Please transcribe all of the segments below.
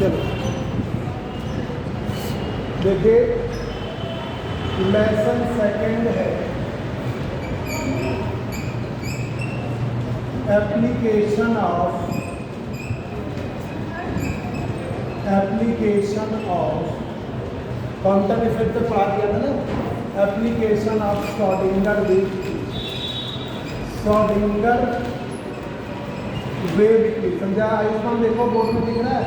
चलो देखिए, lesson second है एप्लीकेशन ऑफ काउंटर इफेक्ट तो पढ़ा दिया था ना, application of Schrodinger wave equation. समझा आयुष्मान? देखो बोर्ड में दिख रहा है,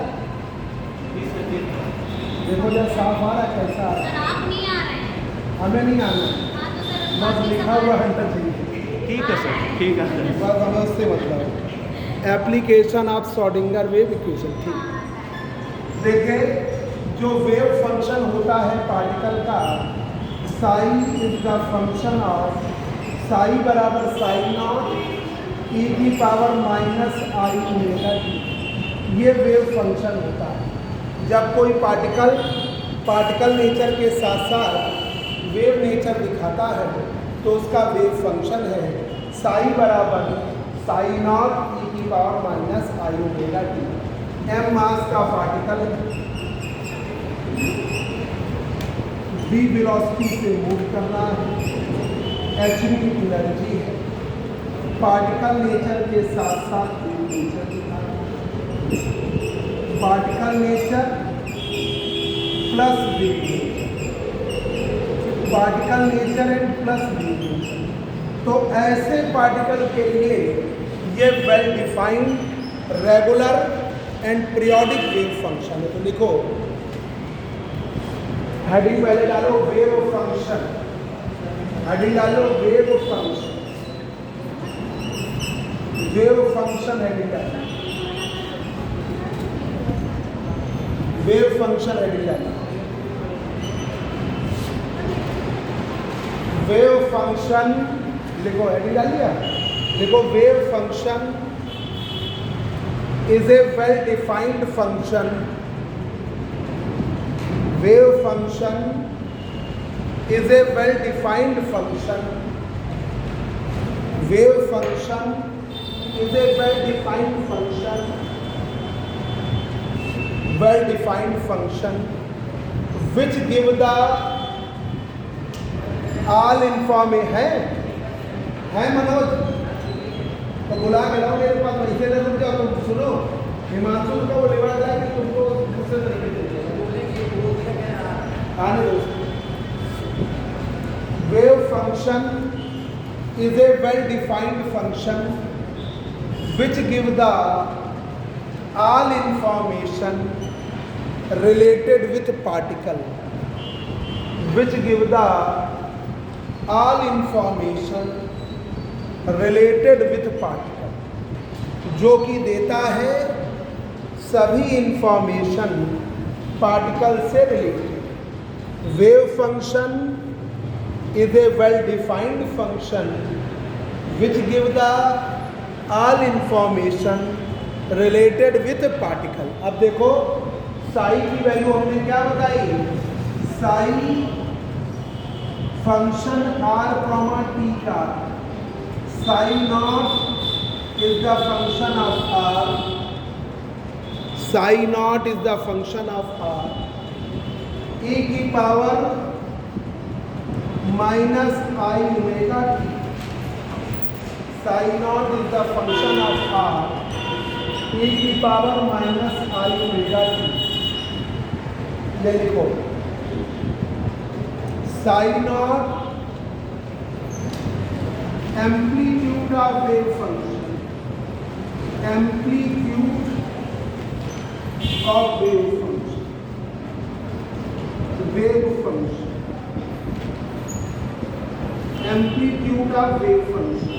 देखो जब साफ आ रहा है, कैसा आ रहा है? हमें नहीं आना, बस लिखा हुआ घंटा चाहिए। ठीक है सर, ठीक है सर। बस हमें उससे मतलब application of Schrodinger wave equation. ठीक, देखिए जो वेव फंक्शन होता है पार्टिकल का, Sai is the function of Sai बराबर साई नॉट e की power minus i omega T. ये वेव फंक्शन होता है। जब कोई पार्टिकल नेचर के साथ साथ वेव नेचर दिखाता है तो उसका वेव फंक्शन है साई बराबर साई नॉट e की power minus i omega T. M मास का पार्टिकल v वेलोसिटी से मूव करना है, h की एनर्जी है। पार्टिकल नेचर के साथ साथ वेव नेचर दिखाना, particle nature plus wave nature, particle nature and plus wave nature. तो ऐसे पार्टिकल के लिए ये well defined regular and periodic wave function है। तो लिखो, हेडिंग पहले डालो वेव फंक्शन, हेडिंग डालो wave function, wave function heading डालो, वेव फंक्शन हेडिंग डालो, वेव फंक्शन लिखो, हेडिंग डाल दिया, लिखो wave function is a well defined function, wave function is a well defined function, wave function is a well defined function which give the all information है मनोज, तो बुला के लाओ मेरे पास, पैसे दे रुक जाओ, तुम सुनो हिमांशु को वो लेवा जाए कि तुमको दूसरे तरीके से आने दो। Wave function is a well defined function which give the all information related with particle, which give the all information related with particle, जो कि देता है सभी इंफॉर्मेशन पार्टिकल से related. Wave function is a well-defined function which give the all information related with a particle। अब देखो साई की value हमने क्या बताई, Sai function r comma t का, Sai naught is the function of r, Sai naught is the function of r, e की power minus i omega T, psi naught is the function of r, e की power minus i omega T. ये लिखो, Sai not amplitude of wave function, amplitude of wave function, wave function, amplitude of wave function.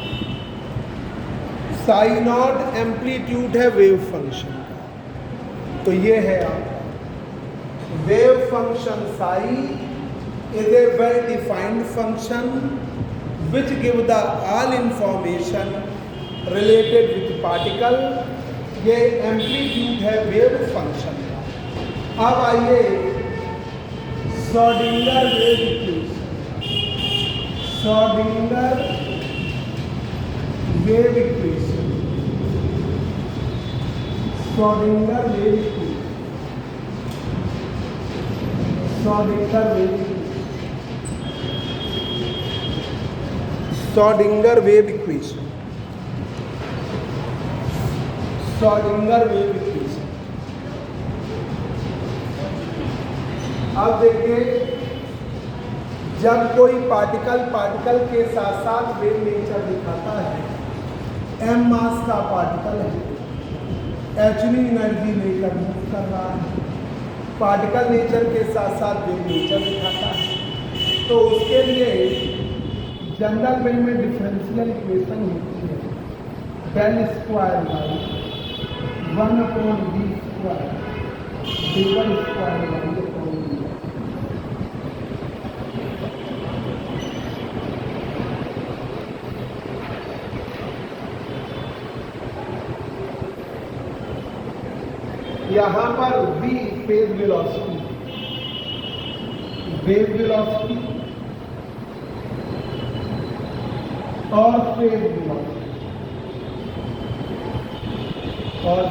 Sai not amplitude है wave function का, तो ये है आपका wave function psi is a well defined function which give the all information related with particle. ये amplitude है wave function का। अब आइए Schrodinger wave equation, Schrodinger wave equation, Schrodinger wave equation. Schrodinger wave Schrodinger wave equation Schrodinger wave equation. अब देखिए, जब कोई particle के साथ साथ वेव नेचर दिखाता है, m मास का पार्टिकल है, h एनर्जी लेकर मूव कर रहा है, पार्टिकल नेचर के साथ साथ वेव नेचर दिखाता है, तो उसके लिए जनरल वे में डिफरेंशियल इक्वेशन होती है del square by 1/v square double square by upon v। यहाँ पर v phase velocity, wave velocity और फेज वेलोसिटी और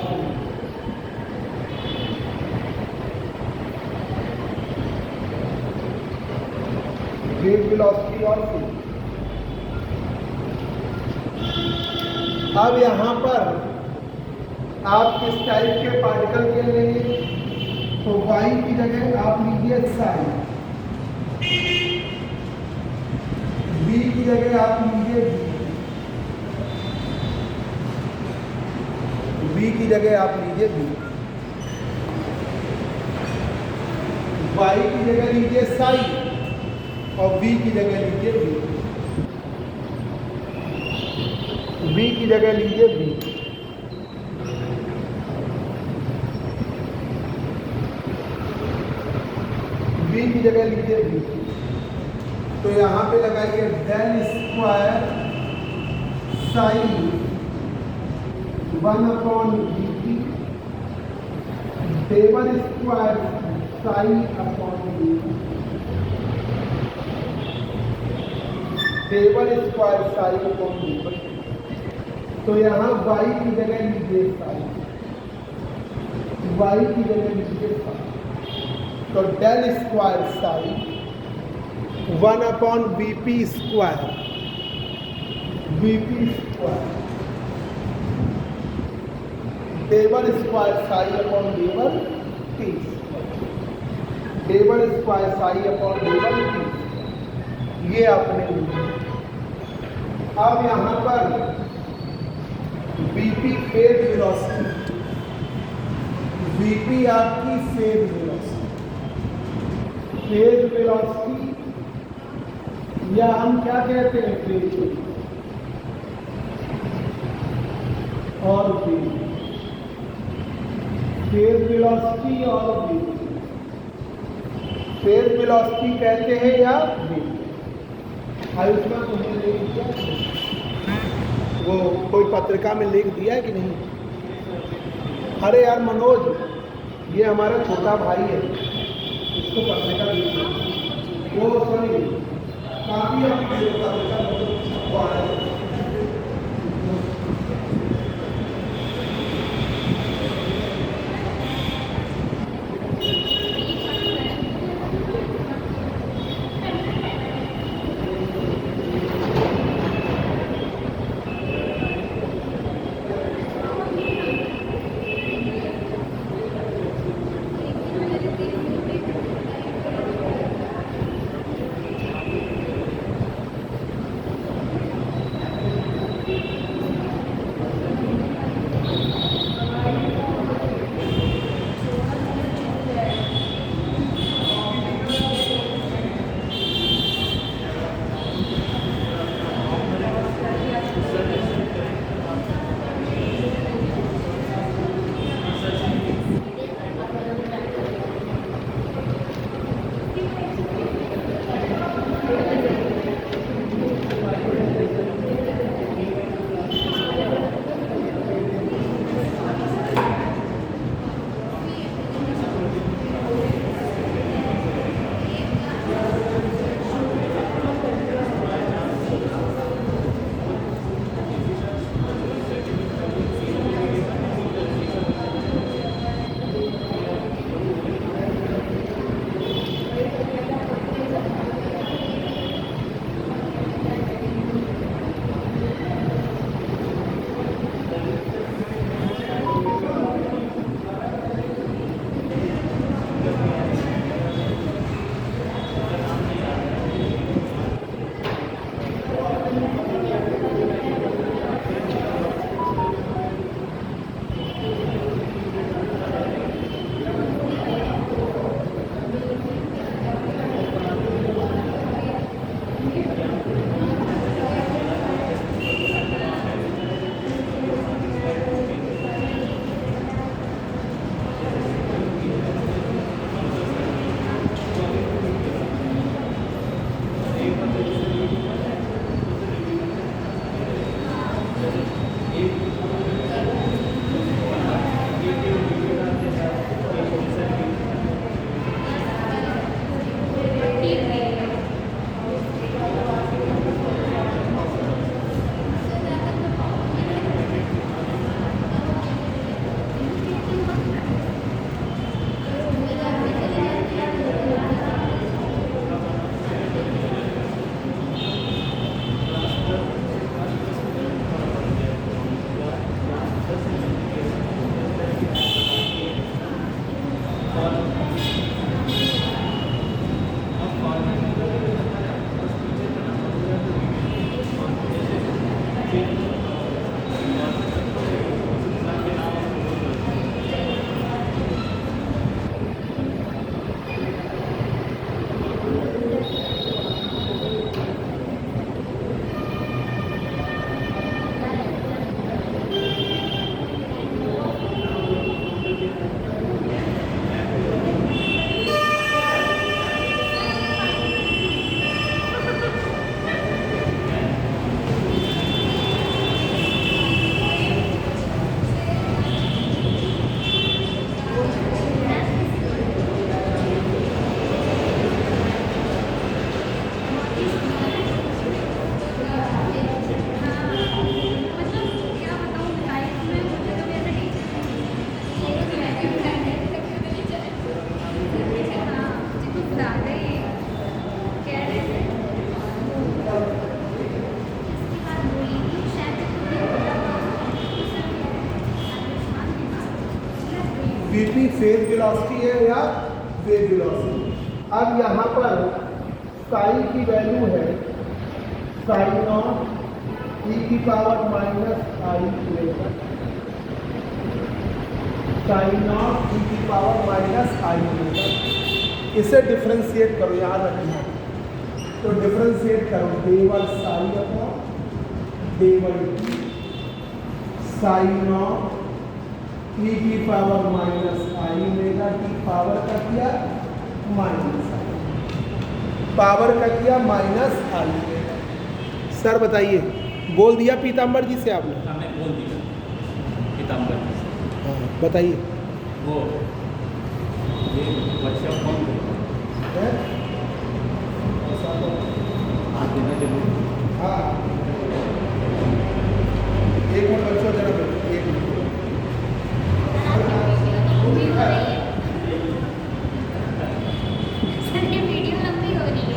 वेव वेलोसिटी और फेज। अब यहाँ पर आप किस टाइप के पार्टिकल के लेंगे, तो y की जगह आप लीजिए साइन, v की जगह आप लीजिए v की जगह आप लीजिए v, y की जगह लीजिए साइन और v की जगह लीजिए v की जगह लीजिए v। v की जगह लीजिए v, तो यहाँ पे लगाइए del square sine 1/vt double square sine upon v, double square sine upon v। तो यहाँ y की जगह लीजिए साइन, y की जगह लीजिए साइन, तो del square sign 1/vp square vp square double square psi upon devil t, double square psi upon devil t, ये आपने लिया। अब यहाँ पर vp फेज वेलोसिटी, vp आपकी फेज वेलोसिटी, फेज वेलोसिटी या हम क्या कहते हैं फेज और वेव, फेज वेलोसिटी और वेव, फेज वेलोसिटी कहते हैं या वेव। आयुष्मान तुमने लिख दिया, वो कोई पत्रिका में लिख दिया है कि नहीं? अरे यार मनोज, ये हमारा छोटा भाई है, इसको पत्रिका दी, वो सॉरी काफी अपनी पत्रिका वीपी फेज वेलोसिटी है या वेव वेलोसिटी। अब यहाँ पर साई की वैल्यू है साई नॉट ई की पावर माइनस आई लेकर, साई नॉट ई की पावर माइनस आई लेकर। इसे डिफ्रेंशिएट करो, याद रखना। तो डिफ्रेंशिएट करो, del psi upon devil t psi naught e की power minus i omega t power का किया माइनस आई, पावर का किया माइनस आई ओमेगा। सर बताइए, बोल दिया पीताम्बर जी से आपने? हमने बोल दिया पीताम्बर जी से। हाँ बताइए। वो ये वर्कशॉप कौन है? हाँ देना जरूर। हाँ एक मिनट बच्चों जरा एक मिनट। वीडियो लंबी हो रही है।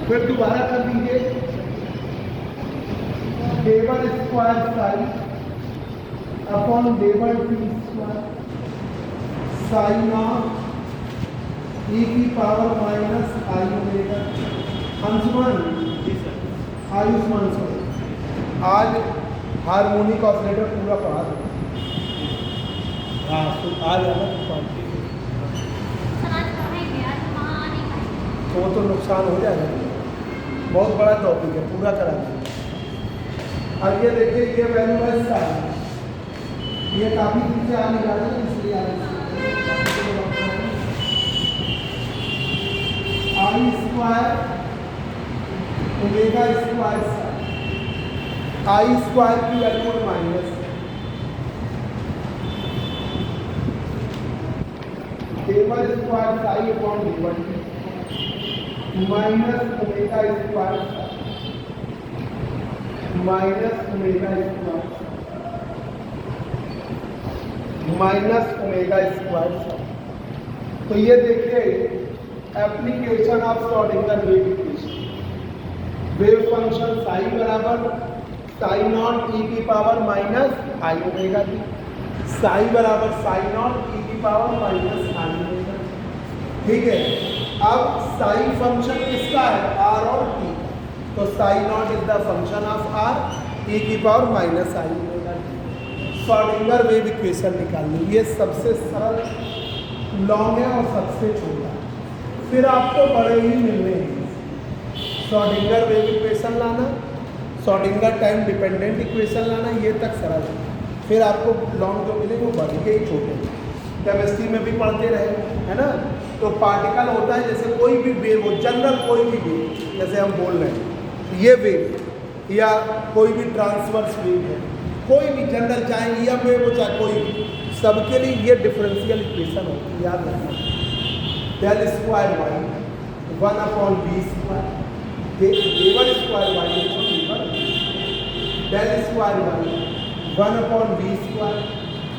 फिर दोबारा कर दीजिए, del square psi upon devil t square psi naught e की power minus i omega. Anshuman Ayushman sir आज हार्मोनिक ऑसिलेटर पूरा पढ़ा दो। हाँ तो आज आना सर आज पढ़ाएंगे, आज वहाँ नहीं पढ़ाएंगे। तो वो तो नुकसान हो जाएगा। बहुत बड़ा टॉपिक है, पूरा करा देंगे। अब ये देखिए, ये वैल्यू है साइन, ये काफी दिन से आ नहीं रहा था इसलिए आई स्क्वायर ओमेगा स्क्वायर साइन, आई स्क्वायर की value minus table square psi upon D1 minus omega square minus omega square minus omega square. तो ये देखिए application of Schrodinger wave equation. Wave function psi बराबर साई नॉट ई की power minus i omega T, Sai बराबर Sai naught e की power minus i omega. ठीक है, अब साई फंक्शन किसका है, आर और टी, तो psi naught is the function of R e की power minus i omega t. Schrodinger wave equation निकालनी, ये सबसे सरल लॉन्ग है और सबसे छोटा है, फिर आपको बड़े ही मिलने हैं। श्रोडिंगर वेव इक्वेशन लाना, श्रोडिंगर टाइम डिपेंडेंट इक्वेशन लाना, ये तक सरल है, फिर आपको लॉन्ग जो मिलेंगे वो बड़े के ही छोटे। केमिस्ट्री में भी पढ़ते रहे, है ना। तो पार्टिकल होता है जैसे कोई भी वेव हो, जनरल कोई भी वेव, जैसे हम बोल रहे हैं ये वेव या कोई भी ट्रांसवर्स वेव है, कोई भी जनरल, चाहे ईएम वेव हो चाहे कोई भी, सबके लिए ये डिफरेंशियल इक्वेशन होती है, याद रखना। Del square y 1/v square, double square y del square y 1/v square,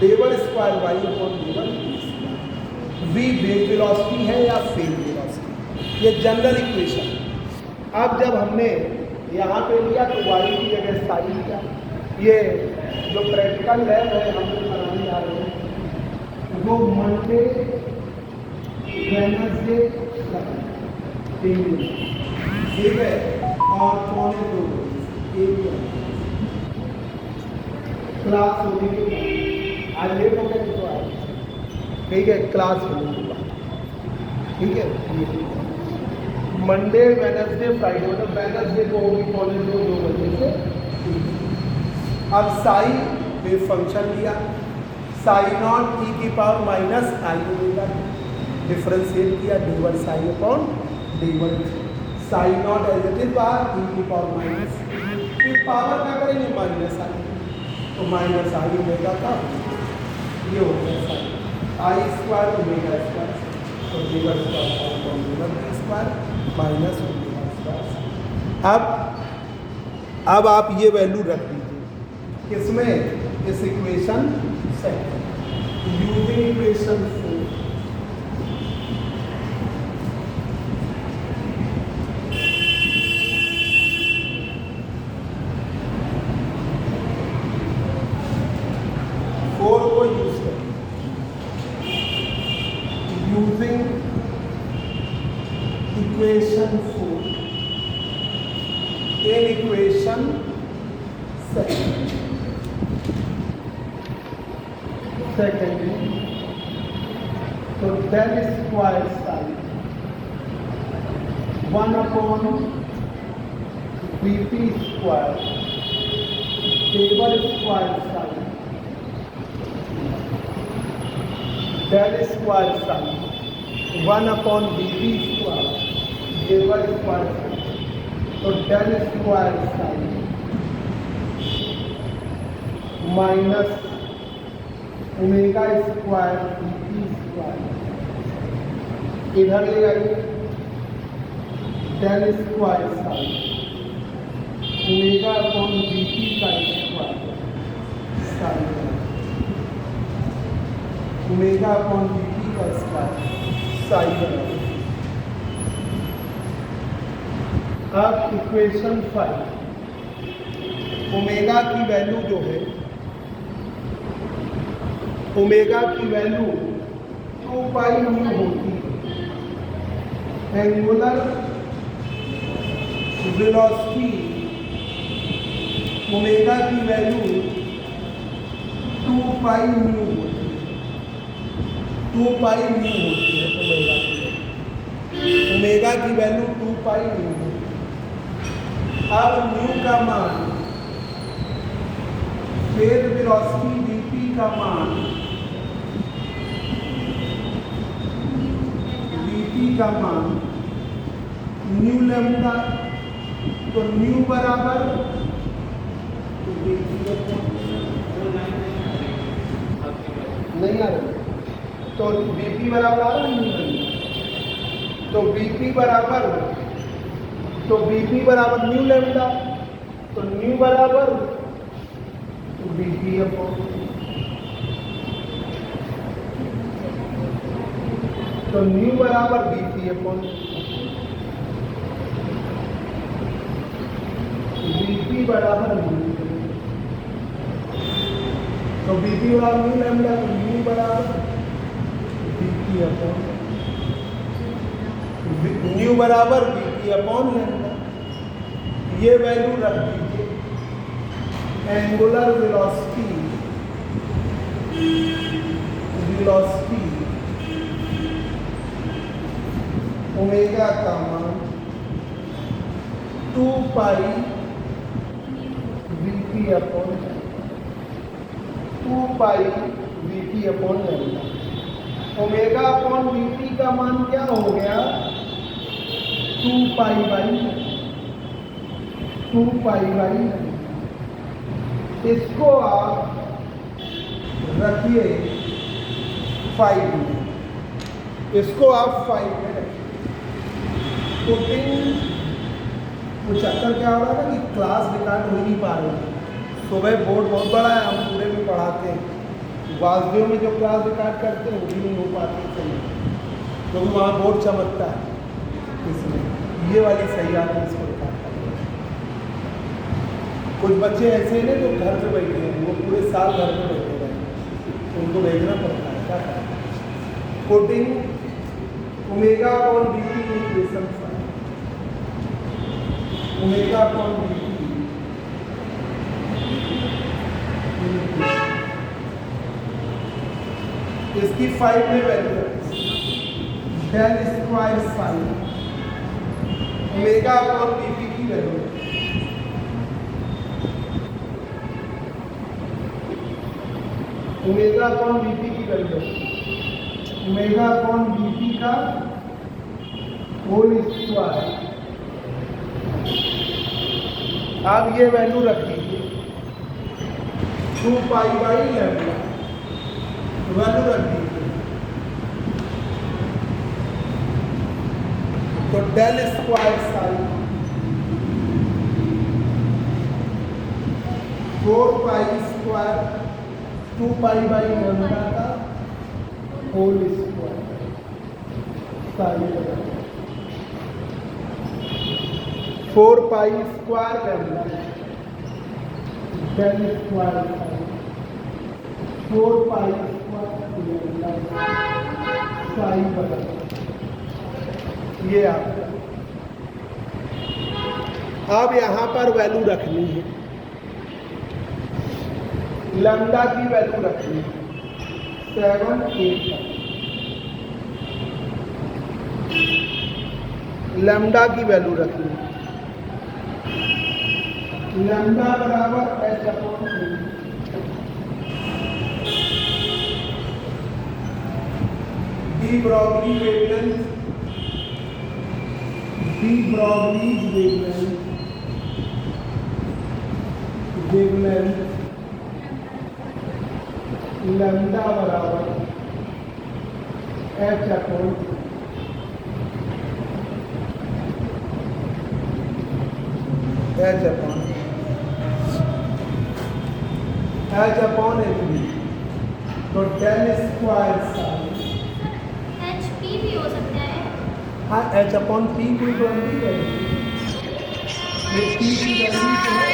double square y upon double v square. v wave velocity है या फेज वेलोसिटी, ये जनरल इक्वेशन। अब जब हमने यहाँ पे लिया तो वाई की जगह साई लिया। ये जो प्रैक्टिकल लैब है हम लोग बनाने जा रहे हैं, वो मंडे वेडनेसडे ठीक है, और पौने 2 क्लास होने के बाद आज लेट हो गया तो आज, ठीक है, क्लास होने के बाद, ठीक है। मंडे वेडनेसडे फ्राइडे, मतलब वेडनेसडे को होगी पौने 2 बजे से। अब साई वेव फंक्शन लिया, साई नॉट ई की power minus i omega, differentiate किया d one psi upon d one psi naught as it is बाहर ई की पावर माइनस, फिर पावर क्या करेंगे माइनस आई, तो माइनस आई ओमेगा का ये हो गया साई आई स्क्वायर ओमेगा स्क्वायर, तो D1 square upon D1 square minus omega square. अब आप ये वैल्यू रख दीजिए किसमें, इस इक्वेशन से, यूजिंग इक्वेशन 4 को यूज करें, using equation 4 in equation second, तो del square sign 1/vp square del square psi del square sign 1/vp square del square psi, तो del square psi minus omega square v square, इधर ले आइए del square sign omega upon v का square sign omega upon v का square psi. अब equation 5, omega की value जो है, ओमेगा की वैल्यू 2 पाई म्यू होती है। एंगुलर वेलोसिटी ओमेगा की वैल्यू 2 पाई म्यू होती है, 2 पाई म्यू होती है ओमेगा की वैल्यू 2 पाई म्यू होती है। अब न्यू का मान, फेज वेलोसिटी वीपी का मान, वीपी का मान न्यू लैम्डा, तो न्यू बराबर नहीं आ रहा, तो वीपी बराबर आ रहा न्यू लैम्डा, तो वीपी बराबर न्यू लैम्डा, तो न्यू बराबर वीपी अपॉन, तो न्यू बराबर वीपी अपॉन वीपी बराबर न्यू, तो वीपी बराबर न्यू लैम्डा, तो न्यू बराबर वीपी अपॉन न्यू बराबर वीपी अपॉन लैम्डा। ये वैल्यू रख दीजिए। एंगुलर वेलोसिटी ओमेगा का मान 2 pi VP upon lambda. Omega upon VP का मान क्या हो गया? 2 पाई बाई इसको आप रखिए 5 में, इसको आप 5 में रखिए। पुटिंग वो चक्कर क्या हो रहा है ना कि क्लास रिकॉर्ड हो नहीं पा रही है। सुबह बोर्ड बहुत बड़ा है, हम पूरे में पढ़ाते हैं, वासदेव में जो क्लास रिकॉर्ड करते हैं वो भी नहीं हो पाती सही, क्योंकि वहाँ बोर्ड चमकता है। इसमें ये वाली सही आती है, इसको रिकॉर्ड करते हैं। कुछ बच्चे ऐसे हैं ना जो घर पे बैठे हैं, वो पूरे साल घर पे बैठे रहे, उनको भेजना पड़ता है, क्या करें। Putting omega upon VP equation 5, omega upon VP इसकी 5 में वैल्यू है, del square sign omega upon VP की वैल्यू, ओमेगा अपॉन वीपी की वैल्यू, ओमेगा अपॉन वीपी का होल स्क्वायर। आप ये वैल्यू रख दीजिए 2 पाई बाई लैम्डा, वैल्यू रख दीजिए। तो del square psi 4 pi square 2 pi by lambda का whole square psi 4 pi square lambda del square psi 4 pi square lambda psi बराबर ये आपका। अब यहाँ पर वैल्यू रखनी है, लैम्डा की वैल्यू रखनी है 7 8 लैम्डा की वैल्यू रखनी है, लैम्डा बराबर h upon 3 de Broglie wavelength lambda बराबर h अपॉन h/m, तो डेल स्क्वायर साइन HP भी हो सकता है। हाँ h/p की वैल्यू है, ये p की वैल्यू तो है।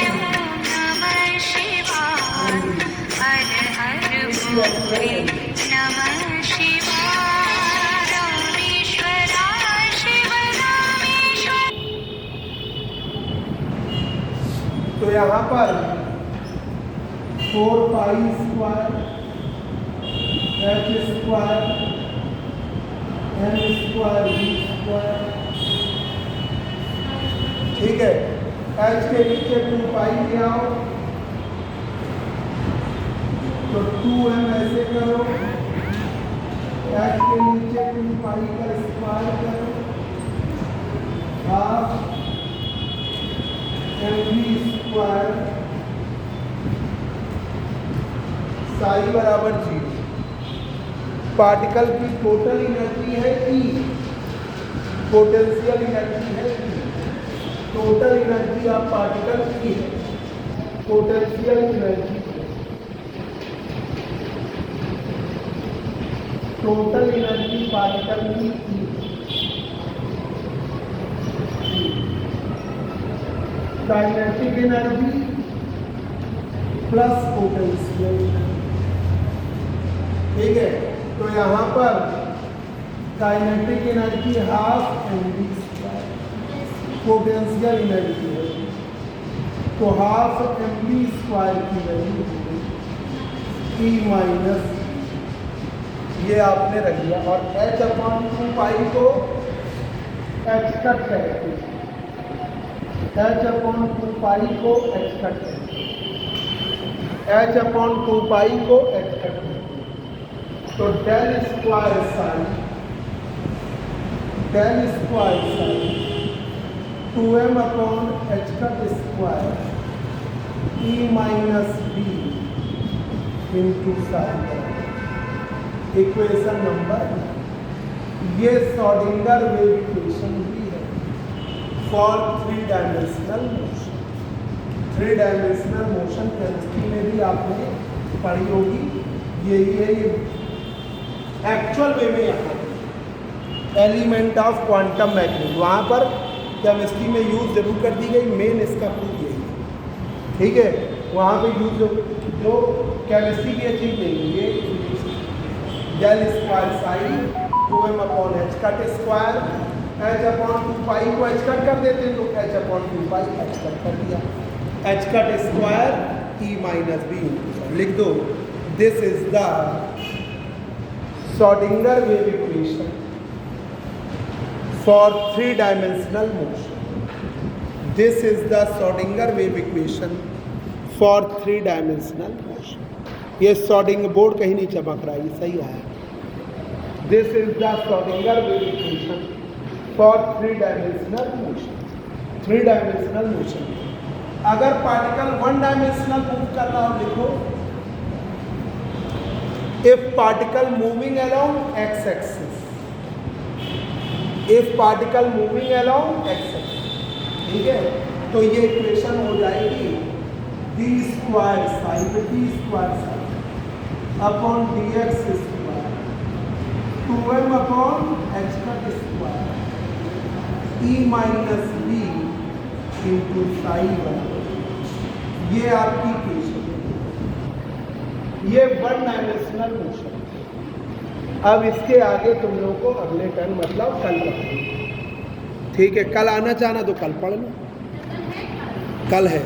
तो यहाँ पर 4 pi square h square m square v square, ठीक है। एच के नीचे 2 पाई ले आओ, तो 2m ऐसे करो, एच के नीचे 2 पाई का स्क्वायर करो, हाफ mv स्क्वायर साई बराबर 0। पार्टिकल की टोटल एनर्जी है E, पोटेंशियल एनर्जी है E। Total energy of particle E है, potential energy total energy particle की E। Kinetic energy plus potential energy, ठीक है। तो यहाँ पर kinetic energy half mv square, potential energy है, तो हाफ mv स्क्वायर की वैल्यू E माइनस, ये आपने रख दिया। और h/2 पाई को h कट कहते हैं, h/2 पाई को h कट कहते हैं, h/2 पाई को h कट कहते हैं। तो del square sine 2m upon h cut square E minus b into sine, equation number. ये श्रोडिंगर वेव इक्वेशन भी है for 3 dimensional motion. 3 dimensional motion chemistry में भी आपने पढ़ी होगी। यही है ये एक्चुअल वे में यहाँ एलिमेंट ऑफ क्वांटम मैकेनिक्स, वहाँ पर केमिस्ट्री में यूज जरूर कर दी गई, मेन इसका प्रूफ यही है, ठीक है। वहाँ पे यूज जो केमिस्ट्री की चीज नहीं, ये del square sine 2m upon h cut square, h/2 pi को h कट कर देते हैं, तो h/2 पाई h कट कर दिया, h cut square E minus b लिख दो। This is the Schrodinger wave equation for 3 dimensional motion. This is the Schrodinger wave equation for 3 dimensional motion. ये श्रोडिंगर बोर्ड कहीं नहीं चमक रहा है, ये सही आया। This is the Schrodinger wave equation for 3 dimensional motion. 3 dimensional motion, अगर पार्टिकल 1 डायमेंशनल मूव कर रहा हो, लिखो if particle moving along x axis, if particle moving along x axis, ठीक है। तो ये इक्वेशन हो जाएगी d square sine d square sine upon dx square 2m upon h cut square E minus b into sign. ये आपकी equation, ये 1 dimensional motion. अब इसके आगे तुम लोगों को अगले टर्म मतलब कल पढ़ेंगे, ठीक है। कल आना चाहना तो कल पढ़ लो, कल है।